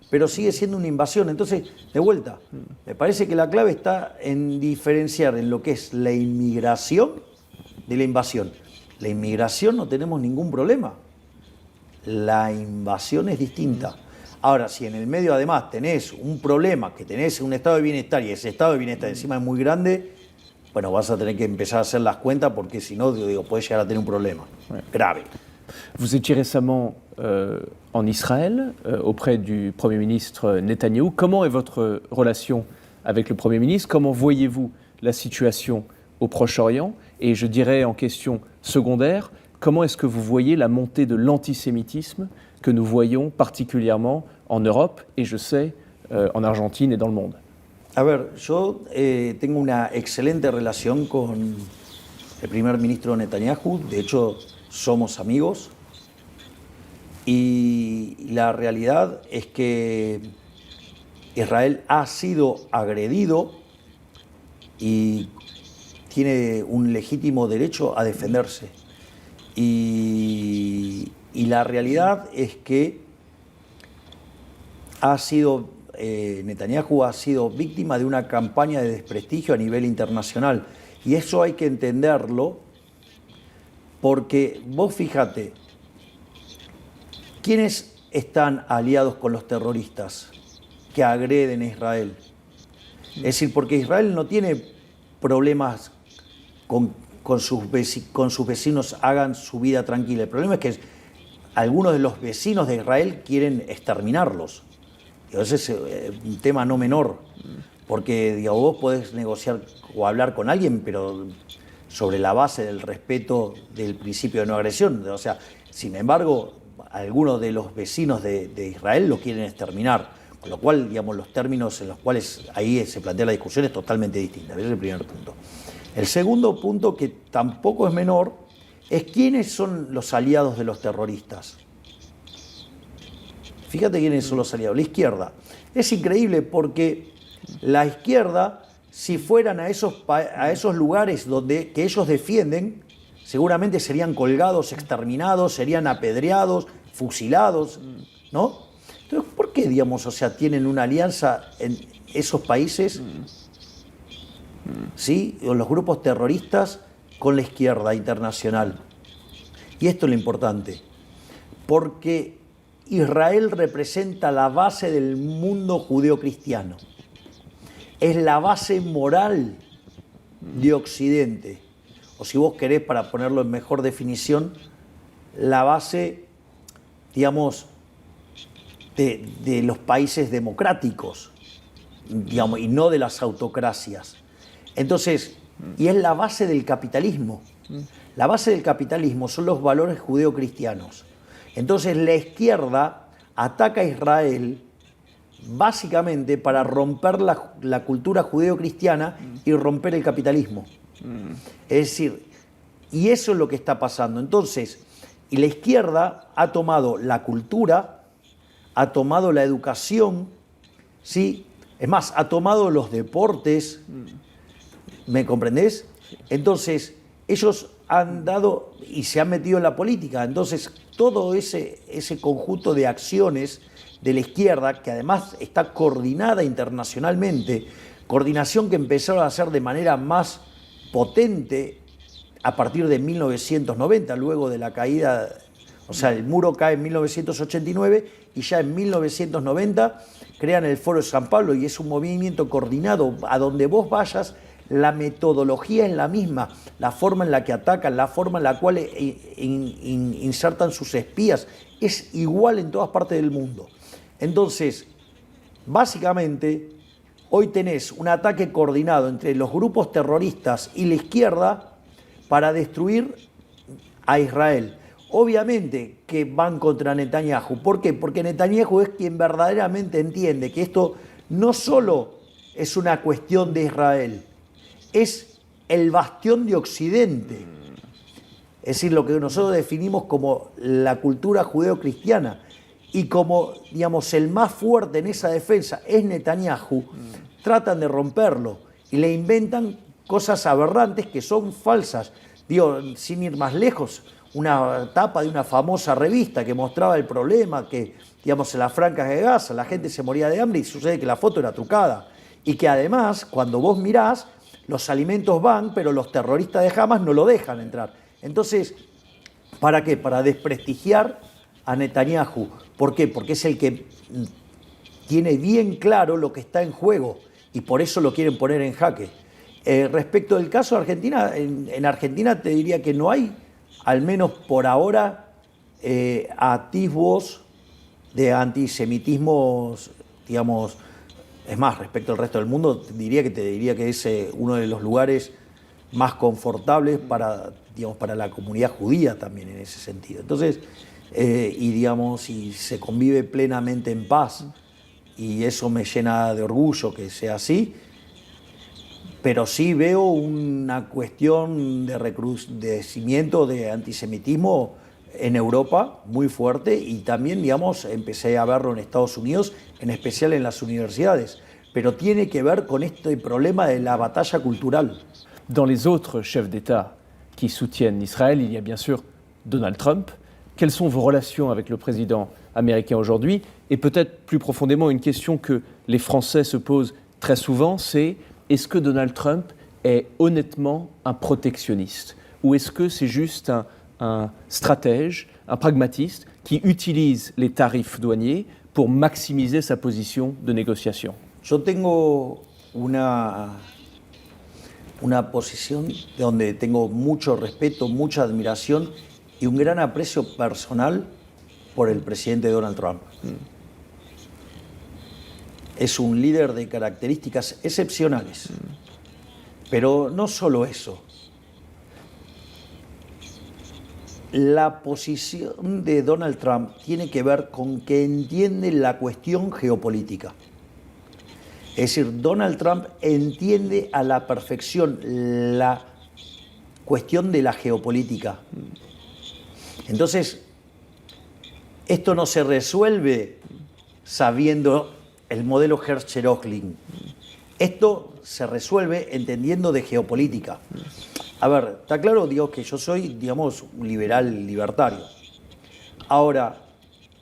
pero sigue siendo una invasión. Entonces, de vuelta, me parece que la clave está en diferenciar en lo que es la inmigración de la invasión. La inmigración no tenemos ningún problema. La invasión es distinta. Ahora, si en el medio además tenés un problema, que tenés un estado de bienestar y ese estado de bienestar encima es muy grande, bueno, vas a tener que empezar a hacer las cuentas porque si no, digo, puedes llegar a tener un problema grave. Vous étiez récemment en Israël auprès du Premier ministre Netanyahou. Comment est votre relation avec le Premier ministre? Comment voyez-vous la situation au Proche-Orient? Et je dirais en question secondaire, comment est-ce que vous voyez la montée de l'antisémitisme que nous voyons particulièrement en Europe et je sais en Argentine et dans le monde? A ver, yo tengo una excelente relación con el primer ministro Netanyahu, de hecho somos amigos y la realidad es que Israel ha sido agredido y tiene un legítimo derecho a defenderse. Y la realidad es que Netanyahu ha sido víctima de una campaña de desprestigio a nivel internacional. Y eso hay que entenderlo porque vos fíjate, ¿quiénes están aliados con los terroristas que agreden a Israel? Es decir, porque Israel no tiene problemas con sus vecinos hagan su vida tranquila. El problema es que algunos de los vecinos de Israel quieren exterminarlos. Ese es un tema no menor, porque digamos, vos podés negociar o hablar con alguien, pero sobre la base del respeto del principio de no agresión. O sea, sin embargo, algunos de los vecinos de Israel lo quieren exterminar, con lo cual, digamos, los términos en los cuales ahí se plantea la discusión es totalmente distinta. Ese es el primer punto. El segundo punto, que tampoco es menor, es quiénes son los aliados de los terroristas. Fíjate quiénes son los aliados, la izquierda. Es increíble porque la izquierda, si fueran a esos lugares que ellos defienden, seguramente serían colgados, exterminados, serían apedreados, fusilados, ¿no? Entonces, ¿por qué, digamos, o sea, tienen una alianza en esos países, ¿sí? O los grupos terroristas con la izquierda internacional? Y esto es lo importante, porque Israel representa la base del mundo judeocristiano. es la base moral de Occidente. O si vos querés, para ponerlo en mejor definición, la base, digamos, de los países democráticos, digamos, y no de las autocracias. Entonces, y es la base del capitalismo. La base del capitalismo son los valores judeocristianos. Entonces, la izquierda ataca a Israel básicamente para romper la cultura judeocristiana y romper el capitalismo. Es decir, y eso es lo que está pasando. Entonces, y la izquierda ha tomado la cultura, ha tomado la educación, ¿sí? Es más, ha tomado los deportes, ¿me comprendés? Entonces, ellos han dado y se han metido en la política. Entonces, todo ese conjunto de acciones de la izquierda, que además está coordinada internacionalmente, coordinación que empezaron a hacer de manera más potente a partir de 1990, luego de la caída, o sea, el muro cae en 1989 y ya en 1990 crean el Foro de San Pablo y es un movimiento coordinado. A donde vos vayas, la metodología es la misma, la forma en la que atacan, la forma en la cual insertan sus espías, es igual en todas partes del mundo. Entonces, básicamente, hoy tenés un ataque coordinado entre los grupos terroristas y la izquierda para destruir a Israel. Obviamente que van contra Netanyahu. ¿Por qué? Porque Netanyahu es quien verdaderamente entiende que esto no solo es una cuestión de Israel, es el bastión de Occidente. Es decir, lo que nosotros definimos como la cultura judeo-cristiana. Y como, digamos, el más fuerte en esa defensa es Netanyahu, tratan de romperlo y le inventan cosas aberrantes que son falsas. Digo, sin ir más lejos, una tapa de una famosa revista que mostraba el problema que, digamos, en las francas de Gaza la gente se moría de hambre y sucede que la foto era trucada. Y que además, cuando vos mirás, los alimentos van, pero los terroristas de Hamas no lo dejan entrar. Entonces, ¿para qué? Para desprestigiar a Netanyahu. ¿Por qué? Porque es el que tiene bien claro lo que está en juego y por eso lo quieren poner en jaque. Respecto del caso de Argentina, en Argentina te diría que no hay, al menos por ahora, atisbos de antisemitismo, digamos. Es más, respecto al resto del mundo, te diría que es uno de los lugares más confortables para la comunidad judía también en ese sentido. Entonces, y se convive plenamente en paz, y eso me llena de orgullo que sea así, pero sí veo una cuestión de recrudecimiento de antisemitismo en Europa muy fuerte, y también, digamos, empecé a verlo en Estados Unidos, en especial en las universidades, pero tiene que ver con este problema de la batalla cultural. Dans les autres chefs d'État qui soutiennent Israël, il y a bien sûr Donald Trump. Quelles sont vos relations avec le président américain aujourd'hui? Et peut-être plus profondément, une question que les Français se posent très souvent, c'est est-ce que Donald Trump est honnêtement un protectionniste? Ou est-ce que c'est juste un stratège, un pragmatiste qui utilise les tarifs douaniers pour maximiser sa position de négociation? Yo tengo una posición donde tengo mucho respeto, mucha admiración y un gran aprecio personal por el presidente Donald Trump. Es un líder de características excepcionales, pero no solo eso. La posición de Donald Trump tiene que ver con que entiende la cuestión geopolítica. Es decir, Donald Trump entiende a la perfección la cuestión de la geopolítica. Entonces, esto no se resuelve sabiendo el modelo Hertzog-Oehling. Esto se resuelve entendiendo de geopolítica. A ver, está claro, digo, que yo soy, digamos, un liberal libertario. Ahora,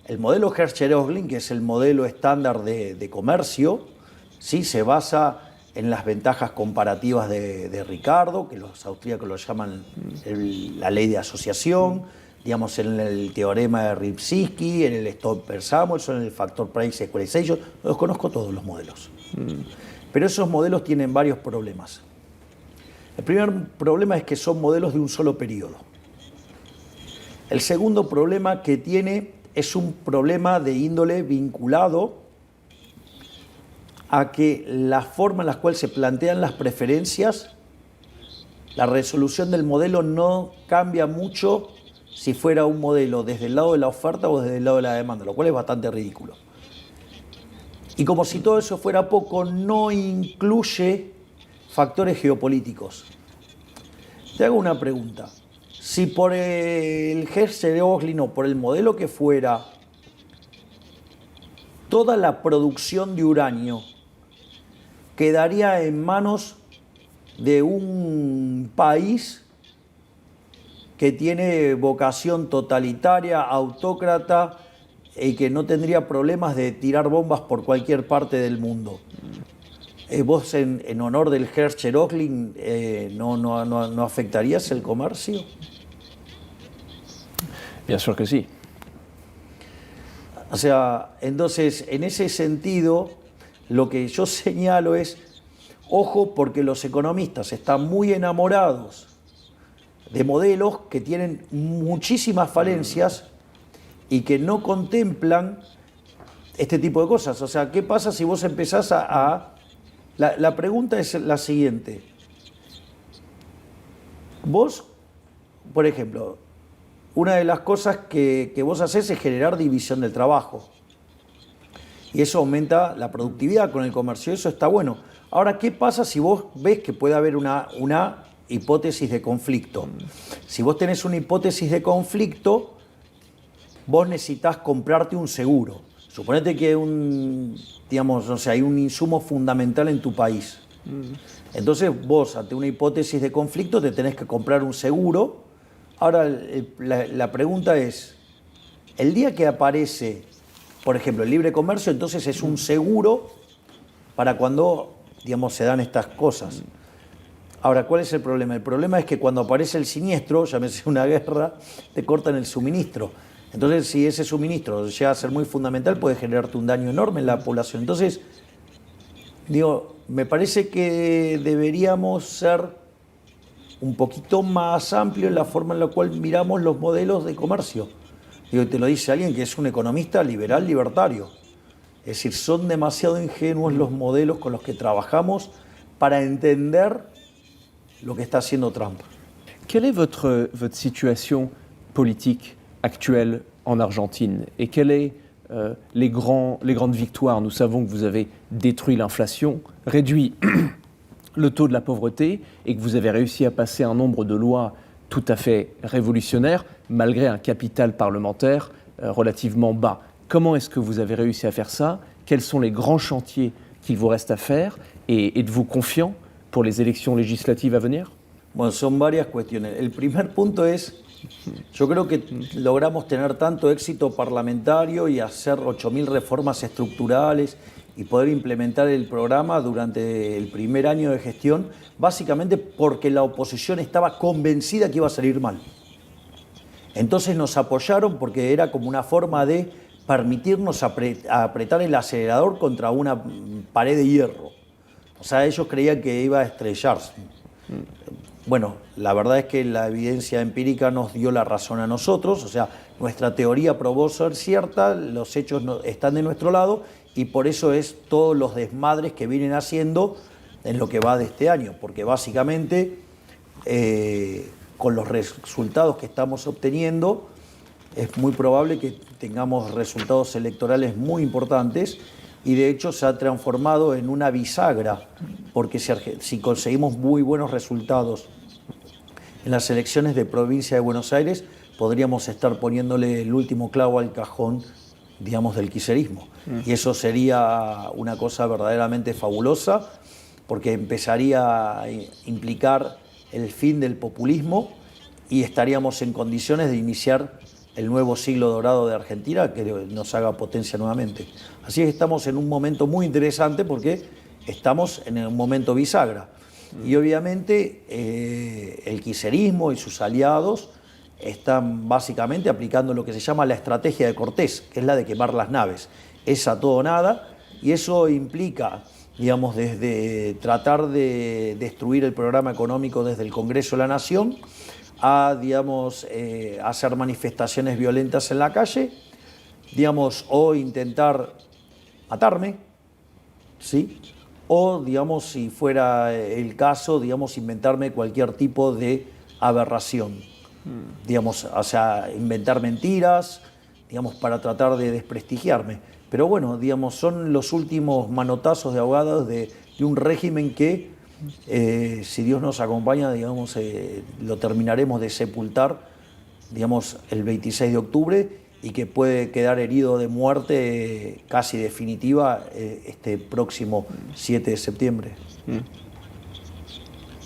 el modelo Hertzog-Oehling, que es el modelo estándar de comercio, sí, se basa en las ventajas comparativas de Ricardo, que los austríacos lo llaman la ley de asociación, digamos, en el teorema de Ripsitsky, en el Stolper-Samuelson, en el Factor Price Equalization. Los conozco todos los modelos. Pero esos modelos tienen varios problemas. El primer problema es que son modelos de un solo periodo. El segundo problema que tiene es un problema de índole vinculado a que la forma en la cual se plantean las preferencias, la resolución del modelo no cambia mucho si fuera un modelo desde el lado de la oferta o desde el lado de la demanda, lo cual es bastante ridículo. Y como si todo eso fuera poco, no incluye factores geopolíticos. Te hago una pregunta. Si por el Hertzsprung o por el modelo que fuera, toda la producción de uranio quedaría en manos de un país que tiene vocación totalitaria, autócrata, y que no tendría problemas de tirar bombas por cualquier parte del mundo. ¿Vos en honor del Hertzsprung no afectarías el comercio? Bien sûr que sí. O sea, entonces, en ese sentido, lo que yo señalo es, ojo, porque los economistas están muy enamorados de modelos que tienen muchísimas falencias y que no contemplan este tipo de cosas. O sea, ¿qué pasa si vos empezás La pregunta es la siguiente. Vos, por ejemplo, una de las cosas que vos hacés es generar división del trabajo. Y eso aumenta la productividad con el comercio. Eso está bueno. Ahora, ¿qué pasa si vos ves que puede haber una hipótesis de conflicto? Si vos tenés una hipótesis de conflicto, vos necesitas comprarte un seguro. Suponete que hay un insumo fundamental en tu país. Entonces vos, ante una hipótesis de conflicto, te tenés que comprar un seguro. Ahora, la pregunta es, el día que aparece, por ejemplo, el libre comercio, entonces es un seguro para cuando, se dan estas cosas. Ahora, ¿cuál es el problema? El problema es que cuando aparece el siniestro, llámese una guerra, te cortan el suministro. Entonces, si ese suministro llega a ser muy fundamental, puede generarte un daño enorme en la población. Entonces, me parece que deberíamos ser un poquito más amplios en la forma en la cual miramos los modelos de comercio. Te lo dice alguien que es un economista liberal libertario. Es decir, son demasiado ingenuos los modelos con los que trabajamos para entender lo que está haciendo Trump. Quelle est votre situation politique actuelle en Argentine et quelles sont les grandes victoires? Nous savons que vous avez détruit l'inflation, réduit le taux de la pauvreté et que vous avez réussi à passer un nombre de lois tout à fait révolutionnaires malgré un capital parlementaire relativement bas. Comment est-ce que vous avez réussi à faire ça? Quels sont les grands chantiers qu'il vous reste à faire et êtes-vous confiant pour les élections législatives à venir? Bueno, son varias cuestiones. El primer punto es, yo creo que logramos tener tanto éxito parlamentario y hacer 8.000 reformas estructurales y poder implementar el programa durante el primer año de gestión, básicamente porque la oposición estaba convencida que iba a salir mal. Entonces nos apoyaron porque era como una forma de permitirnos apretar el acelerador contra una pared de hierro. O sea, ellos creían que iba a estrellarse. Bueno, la verdad es que la evidencia empírica nos dio la razón a nosotros, o sea, nuestra teoría probó ser cierta, los hechos están de nuestro lado y por eso es todos los desmadres que vienen haciendo en lo que va de este año, porque básicamente con los resultados que estamos obteniendo es muy probable que tengamos resultados electorales muy importantes y de hecho se ha transformado en una bisagra, porque si conseguimos muy buenos resultados en las elecciones de provincia de Buenos Aires, podríamos estar poniéndole el último clavo al cajón, del kirchnerismo. Y eso sería una cosa verdaderamente fabulosa, porque empezaría a implicar el fin del populismo y estaríamos en condiciones de iniciar el nuevo siglo dorado de Argentina, que nos haga potencia nuevamente. Así que estamos en un momento muy interesante porque estamos en un momento bisagra. Y obviamente el kirchnerismo y sus aliados están básicamente aplicando lo que se llama la estrategia de Cortés, que es la de quemar las naves. Es a todo o nada, y eso implica, digamos, desde tratar de destruir el programa económico desde el Congreso de la Nación a, digamos, hacer manifestaciones violentas en la calle, digamos, o intentar matarme, ¿sí? O, digamos, si fuera el caso, digamos, inventarme cualquier tipo de aberración. Digamos, o sea, inventar mentiras, digamos, para tratar de desprestigiarme. Pero bueno, digamos, son los últimos manotazos de ahogados de un régimen que, si Dios nos acompaña, digamos, lo terminaremos de sepultar, digamos, el 26 de octubre y que puede quedar herido de muerte casi definitiva este próximo 7 de septiembre,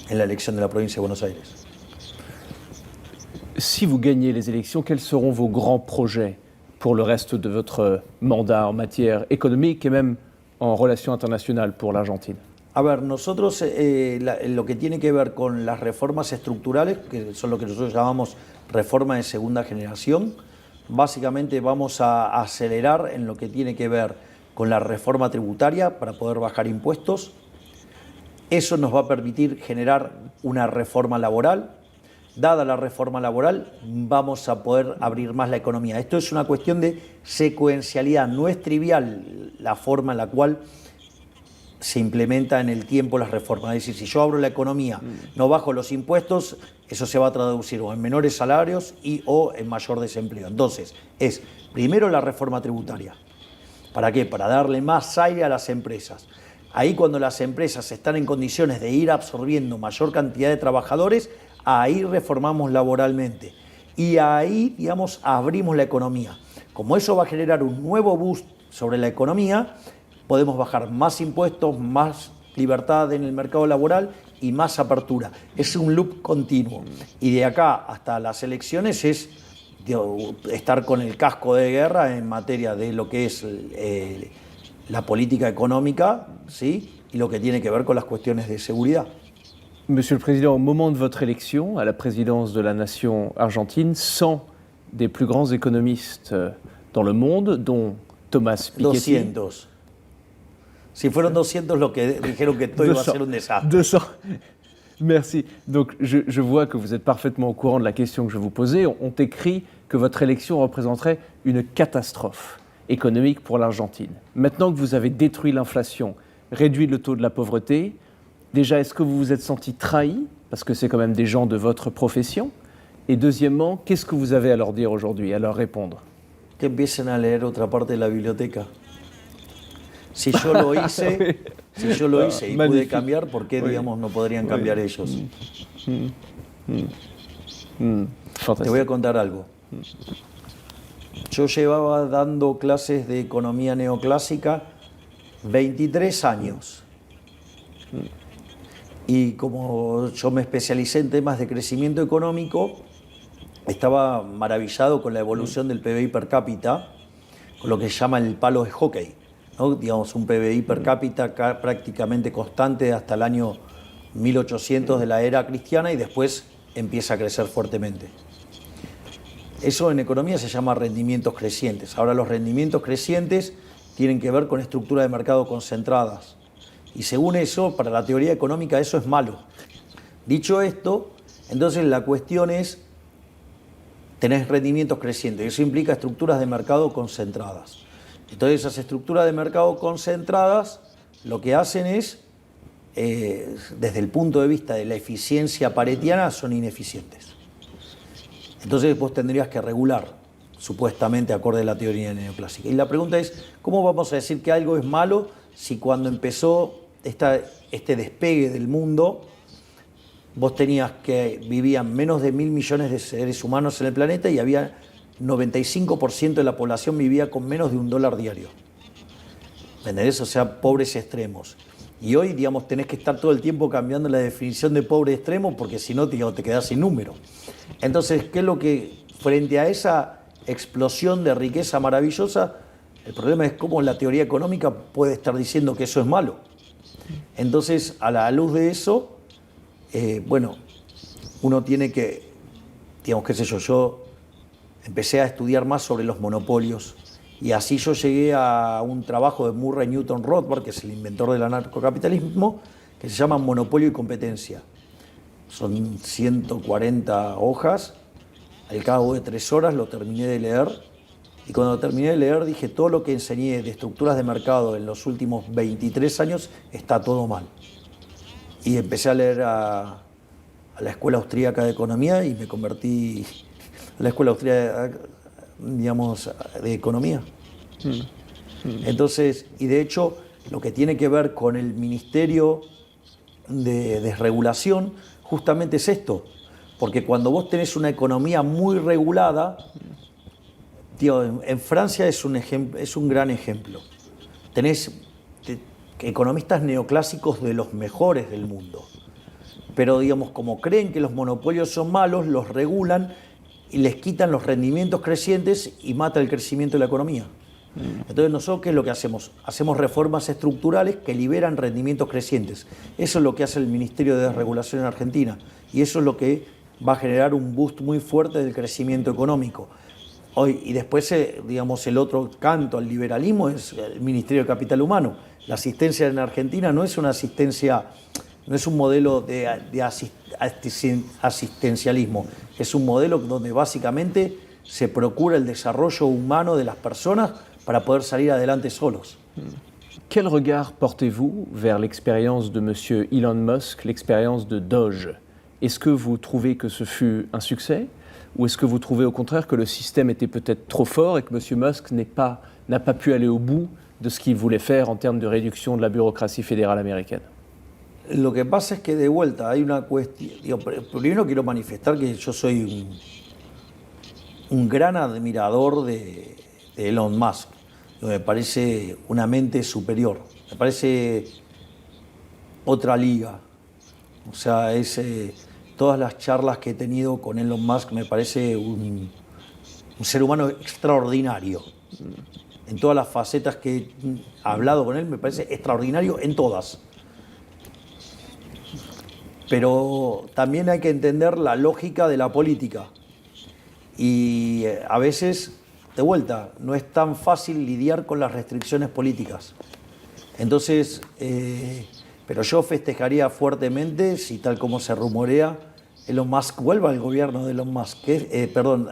en la elección de la provincia de Buenos Aires. Si vous gagnez les élections, quels seront vos grands projets pour le reste de votre mandat en matière économique et même en relations internationales pour l'Argentine? A ver, nosotros lo que tiene que ver con las reformas estructurales, que son lo que nosotros llamamos reforma de segunda generación, básicamente vamos a acelerar en lo que tiene que ver con la reforma tributaria para poder bajar impuestos. Eso nos va a permitir generar una reforma laboral. Dada la reforma laboral, vamos a poder abrir más la economía. Esto es una cuestión de secuencialidad, no es trivial la forma en la cual se implementa en el tiempo las reformas. Es decir, si yo abro la economía, no bajo los impuestos, eso se va a traducir o en menores salarios o en mayor desempleo. Entonces, es primero la reforma tributaria. ¿Para qué? Para darle más aire a las empresas. Ahí cuando las empresas están en condiciones de ir absorbiendo mayor cantidad de trabajadores, ahí reformamos laboralmente y ahí, digamos, abrimos la economía. Como eso va a generar un nuevo boost sobre la economía, podemos bajar más impuestos, más libertad en el mercado laboral y más apertura. Es un loop continuo y de acá hasta las elecciones es estar con el casco de guerra en materia de lo que es la política económica, ¿sí? Y lo que tiene que ver con las cuestiones de seguridad. Monsieur le Président, au moment de votre élection à la présidence de la nation argentine, 100 des plus grands économistes dans le monde, dont Thomas Piketty... 200. Si fueron 200 los que dijeron que todo 200, iba a ser un desastre. 200. Merci. Donc je vois que vous êtes parfaitement au courant de la question que je vous posais. On écrit que votre élection représenterait une catastrophe économique pour l'Argentine. Maintenant que vous avez détruit l'inflation, réduit le taux de la pauvreté, déjà, est-ce que vous vous êtes senti trahi, parce que c'est quand même des gens de votre profession? Et deuxièmement, qu'est-ce que vous avez à leur dire aujourd'hui, à leur répondre? Que empiecen a leer otra parte de la biblioteca. Si yo lo hice, si yo lo hice y pude cambiar, ¿por qué, digamos, no podrían cambiar ellos? Te voy a contar algo. Yo llevaba dando clases de economía neoclásica 23 años. Y como yo me especialicé en temas de crecimiento económico, estaba maravillado con la evolución del PBI per cápita, con lo que se llama el palo de hockey, ¿no? Digamos, un PBI per cápita prácticamente constante hasta el año 1800 de la era cristiana y después empieza a crecer fuertemente. Eso en economía se llama rendimientos crecientes. Ahora los rendimientos crecientes tienen que ver con estructuras de mercado concentradas. Y según eso, para la teoría económica eso es malo. Dicho esto, entonces la cuestión es, tenés rendimientos crecientes, eso implica estructuras de mercado concentradas. Entonces esas estructuras de mercado concentradas lo que hacen es, desde el punto de vista de la eficiencia paretiana, son ineficientes. Entonces vos tendrías que regular, supuestamente acorde a la teoría neoclásica. Y la pregunta es, ¿cómo vamos a decir que algo es malo si cuando empezó este despegue del mundo, vos tenías que vivían menos de 1.000 millones de seres humanos en el planeta y había 95% de la población vivía con menos de $1 diario? ¿Me entendés? O sea, pobres extremos. Y hoy, digamos, tenés que estar todo el tiempo cambiando la definición de pobre extremo porque si no, digamos, te quedás sin número. Entonces, ¿qué es lo que, frente a esa explosión de riqueza maravillosa, el problema es cómo la teoría económica puede estar diciendo que eso es malo? Entonces, a la luz de eso, bueno, uno tiene que digamos, qué sé yo, yo empecé a estudiar más sobre los monopolios y así yo llegué a un trabajo de Murray Newton Rothbard, que es el inventor del anarcocapitalismo, que se llama Monopolio y Competencia. Son 140 hojas, al cabo de 3 horas lo terminé de leer y cuando terminé de leer dije todo lo que enseñé de estructuras de mercado en los últimos 23 años está todo mal. Y empecé a leer a la Escuela Austríaca de Economía y me convertí a la Escuela Austríaca, digamos, de Economía. Entonces, y de hecho, lo que tiene que ver con el Ministerio de Desregulación justamente es esto, porque cuando vos tenés una economía muy regulada, tío, en Francia es un gran ejemplo. Tenés economistas neoclásicos de los mejores del mundo, pero digamos, como creen que los monopolios son malos, los regulan y les quitan los rendimientos crecientes y mata el crecimiento de la economía. Entonces nosotros, ¿qué es lo que hacemos? Hacemos reformas estructurales que liberan rendimientos crecientes. Eso es lo que hace el Ministerio de Desregulación en Argentina y eso es lo que va a generar un boost muy fuerte del crecimiento económico. Hoy, y después, digamos, el otro canto al liberalismo es el Ministerio de Capital Humano. La asistencia en Argentina no es una asistencia, no es un modelo de asistencialismo, es un modelo donde básicamente se procura el desarrollo humano de las personas para poder salir adelante solos. Quel regard portez-vous vers l'expérience de M. Elon Musk, l'expérience de Doge? Est-ce que vous trouvez que ce fut un succès ou est-ce que vous trouvez au contraire que le système était peut-être trop fort et que M. Musk n'a pas pu aller au bout de ce qu'il voulait faire en termes de réduction de la bureaucratie fédérale américaine? Lo que pasa es que de vuelta hay una cuestión. Primero quiero manifestar que yo soy un gran admirador de Elon Musk. Me parece una mente superior, me parece otra liga. O sea, todas las charlas que he tenido con Elon Musk me parece un ser humano extraordinario. En todas las facetas que he hablado con él me parece extraordinario en todas. Pero también hay que entender la lógica de la política. Y a veces, de vuelta, no es tan fácil lidiar con las restricciones políticas. Entonces, pero yo festejaría fuertemente si, tal como se rumorea, Elon Musk vuelva al gobierno de Elon Musk,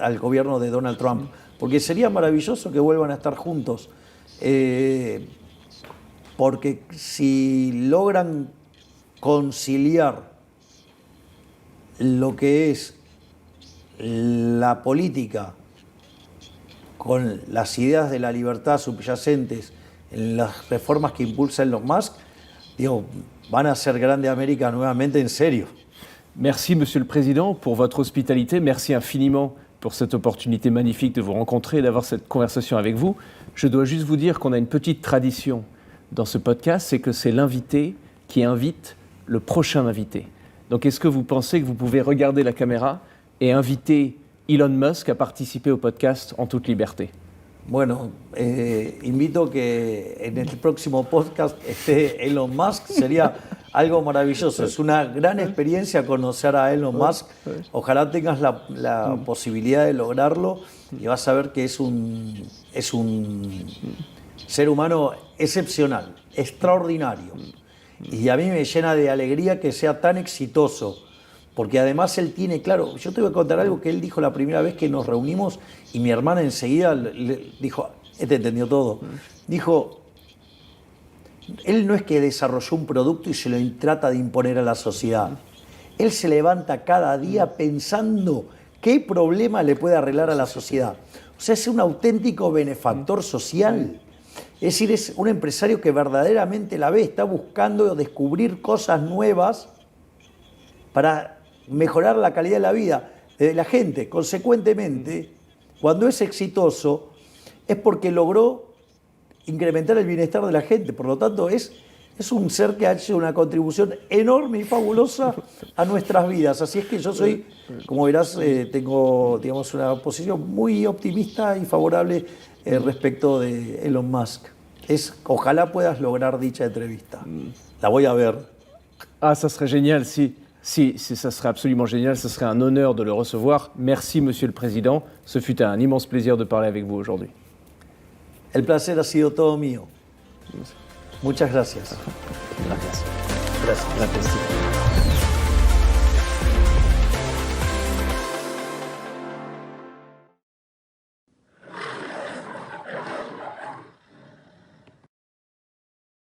al gobierno de Donald Trump, porque sería maravilloso que vuelvan a estar juntos. Porque si logran conciliar lo que es la política con las ideas de la libertad subyacentes en las reformas que impulsa Elon Musk, digo, van a hacer grande América nuevamente en serio. Merci, Monsieur le Président, pour votre hospitalité. Merci infiniment pour cette opportunité magnifique de vous rencontrer et d'avoir cette conversation avec vous. Je dois juste vous dire qu'on a une petite tradition dans ce podcast, c'est que c'est l'invité qui invite le prochain invité. Donc, est-ce que vous pensez que vous pouvez regarder la caméra et inviter Elon Musk a participer au podcast en toute liberté? Bueno, invito que en el próximo podcast esté Elon Musk, sería algo maravilloso. Es una gran experiencia conocer a Elon Musk. Ojalá tengas la posibilidad de lograrlo y vas a ver que es un ser humano excepcional, extraordinario. Y a mí me llena de alegría que sea tan exitoso. Porque además él tiene, claro, yo te voy a contar algo que él dijo la primera vez que nos reunimos y mi hermana enseguida le dijo, entendió todo. Dijo, él no es que desarrolló un producto y se lo trata de imponer a la sociedad. Él se levanta cada día pensando qué problema le puede arreglar a la sociedad. O sea, es un auténtico benefactor social. Es decir, es un empresario que verdaderamente la ve, está buscando descubrir cosas nuevas para mejorar la calidad de la vida de la gente. Consecuentemente, cuando es exitoso, es porque logró incrementar el bienestar de la gente. Por lo tanto, es un ser que ha hecho una contribución enorme y fabulosa a nuestras vidas. Así es que yo soy, como verás, tengo, digamos, una posición muy optimista y favorable respecto de Elon Musk. Ojalá puedas lograr dicha entrevista. La voy a ver. Ah, ça serait génial si Ça serait absolument génial, ce serait un honneur de le recevoir. Merci, Monsieur le Président. Ce fut un immense plaisir de parler avec vous aujourd'hui. El placer ha sido todo mío. Muchas gracias. Gracias. Gracias.